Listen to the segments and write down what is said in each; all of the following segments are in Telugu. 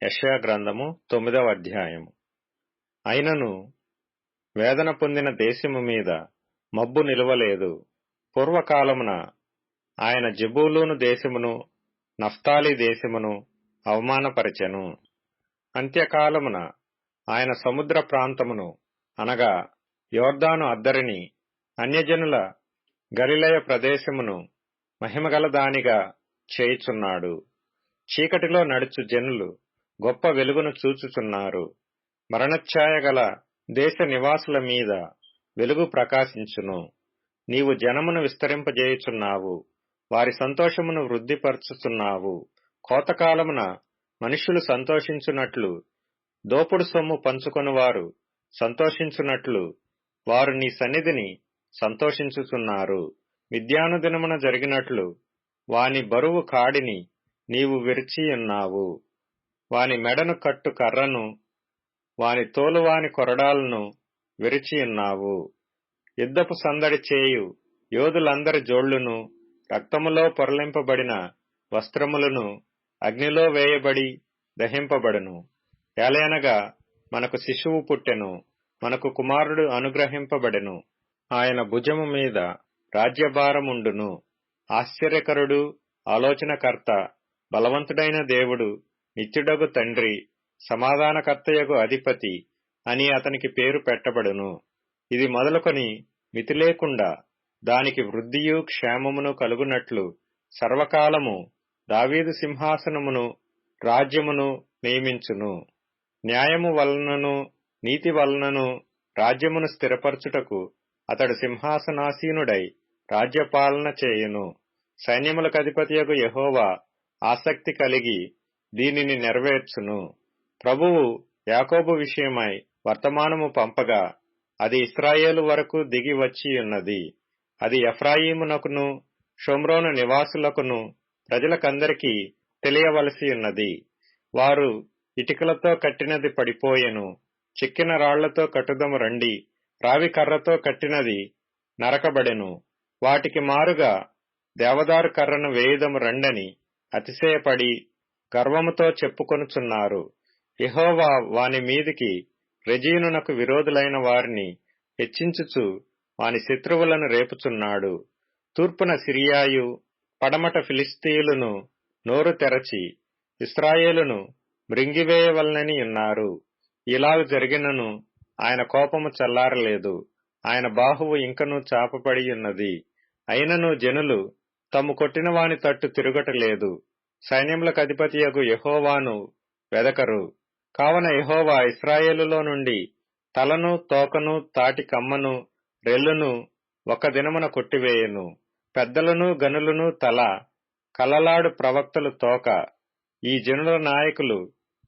యెషయా గ్రంథము 9వ అధ్యాయము. అయినను వేదన పొందిన దేశము మీద మబ్బు నిలువలేదు. పూర్వకాలమున ఆయన జెబూలూను దేశమును నఫ్తాలి దేశమును అవమానపరచెను. అంత్యకాలమున ఆయన సముద్ర ప్రాంతమును అనగా యోర్దాను అద్దరిని, అన్యజనుల గలిలయ ప్రదేశమును మహిమగలదానిగా చేయుచున్నాడు. చీకటిలో నడుచు జనులు గొప్ప వెలుగును చూచుచున్నారు. మరణఛాయ గల దేశ నివాసుల మీద వెలుగు ప్రకాశించును. నీవు జనమును విస్తరింపజేయుచున్నావు, వారి సంతోషమును వృద్ధిపరచుచున్నావు. కోతకాలమున మనుష్యులు సంతోషించున్నట్లు, దోపుడు సొమ్ము పంచుకొనువారు సంతోషించున్నట్లు వారు నీ సన్నిధిని సంతోషించుచున్నారు. మిద్యాను దినమున జరిగినట్లు వాని బరువు కాడిని నీవు విరిచియున్నావు. వాని మెడను కట్టు కర్రను, వాని తోలువాని కొరడాలను విరిచియున్నావు. యుద్ధపు సందడి చేయు యోధులందరి జోళ్లును, రక్తములో పొరలింపబడిన వస్త్రములను అగ్నిలో వేయబడి దహింపబడును. ఏలయనగా మనకు శిశువు పుట్టెను, మనకు కుమారుడు అనుగ్రహింపబడెను. ఆయన భుజము మీద రాజ్యభారముండును. ఆశ్చర్యకరుడు, ఆలోచనకర్త, బలవంతుడైన దేవుడు, నిత్యుడగు తండ్రి, సమాధానకర్తయగు అధిపతి అని అతనికి పేరు పెట్టబడును. ఇది మొదలుకొని మితి లేకుండా దానికి వృద్ధియు క్షేమమును కలుగునట్లు సర్వకాలము దావీదు సింహాసనమును రాజ్యమును నియమించును. న్యాయము వలనను నీతి వలనను రాజ్యమును స్థిరపరచుటకు అతడు సింహాసనాసీనుడై రాజ్యపాలన చేయును. సైన్యములకధిపతియగు యెహోవా ఆసక్తి కలిగి దీనిని నెరవేర్చును. ప్రభువు యాకోబు విషయమై వర్తమానము పంపగా అది ఇశ్రాయేలు వరకు దిగి వచ్చియున్నది. అది ఎఫ్రాయిమునకును షోమ్రోను నివాసులకును ప్రజలకందరికీ తెలియవలసియున్నది. వారు ఇటికలతో కట్టినది పడిపోయెను, చిక్కిన రాళ్లతో కట్టుదము రండి, రావి కర్రతో కట్టినది నరకబడెను. వాటికి మారుగా దేవదారు కర్రను వేయుదము రండని అతిశయపడి గర్వముతో చెప్పుకొనుచున్నారు. యెహోవా వాని మీదికి రెజీనునకు విరోధులైన వారిని హెచ్చించుచు వాని శత్రువులను రేపుచున్నాడు. తూర్పున సిరియాయు, పడమట ఫిలిష్తీయులను నోరు తెరచి ఇశ్రాయేలును మృంగివేయవలనని ఉన్నారు. ఇలాగ జరిగినను ఆయన కోపము చల్లారలేదు, ఆయన బాహువు ఇంకనూ చాపబడి ఉన్నది. అయినను జనులు తమ్ము కొట్టిన వాని తట్టు తిరుగటలేదు, సైన్యములకు అధిపతియగు యెహోవాను వెదకరు. కావున యెహోవా ఇశ్రాయేలులో నుండి తలను, తోకను, తాటి కమ్మను, రెల్లును ఒక దినమున కొట్టివేయును. పెద్దలను గనులను తల, కలలాడు ప్రవక్తలు తోక. ఈ జనుల నాయకులు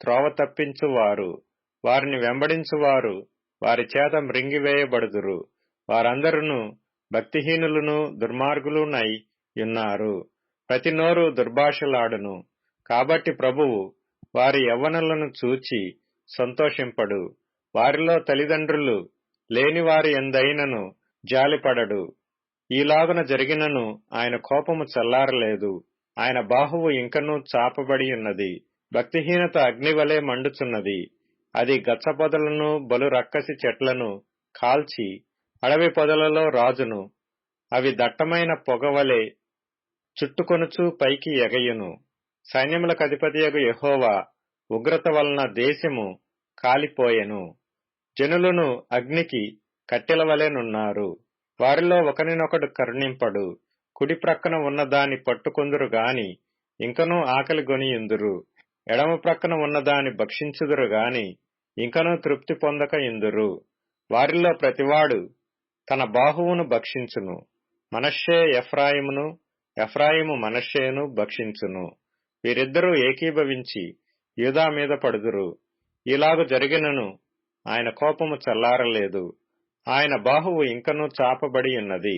త్రోవ తప్పించువారు, వారిని వెంబడించువారు వారి చేత మృంగివేయబడుదురు. వారందరును భక్తిహీనులను దుర్మార్గులునై యున్నారు. ప్రతి నోరు దుర్భాషలాడును. కాబట్టి ప్రభువు వారి యవ్వనులను చూచి సంతోషింపడు. వారిలో తల్లిదండ్రులు లేని వారి ఎందైనను జాలిపడడు. ఈలాగున జరిగినను ఆయన కోపము చల్లారలేదు, ఆయన బాహువు ఇంకనూ చాపబడి ఉన్నది. భక్తిహీనత అగ్నివలే మండుచున్నది. అది గచ్చపొదలను బలు రక్కసి చెట్లను కాల్చి అడవి పొదలలో రాజును. అవి దట్టమైన పొగవలే చుట్టుకొనుచు పైకి ఎగయును. సైన్యములకు అధిపతియగు యెహోవా ఉగ్రత వలన దేశము కాలిపోయెను. జనులను అగ్నికి కట్టెల వలెనున్నారు. వారిలో ఒకనినొకడు కరుణింపడు. కుడి ప్రక్కన ఉన్నదాని పట్టుకొందురు గాని ఇంకనూ ఆకలి గొనియుందురు. ఎడమ ప్రక్కన ఉన్నదాని భక్షించుదురు గాని ఇంకనూ తృప్తి పొందక ఇందురు. వారిలో ప్రతివాడు తన బాహువును భక్షించును. మనష్షే ఎఫ్రాయిమును, ఎఫ్రాయిము మనష్షేను భక్షించును. వీరిద్దరూ ఏకీభవించి యూదా మీద పడుదురు. ఇలాగు జరిగినను ఆయన కోపము చల్లారలేదు, ఆయన బాహువు ఇంకనూ చాపబడి ఉన్నది.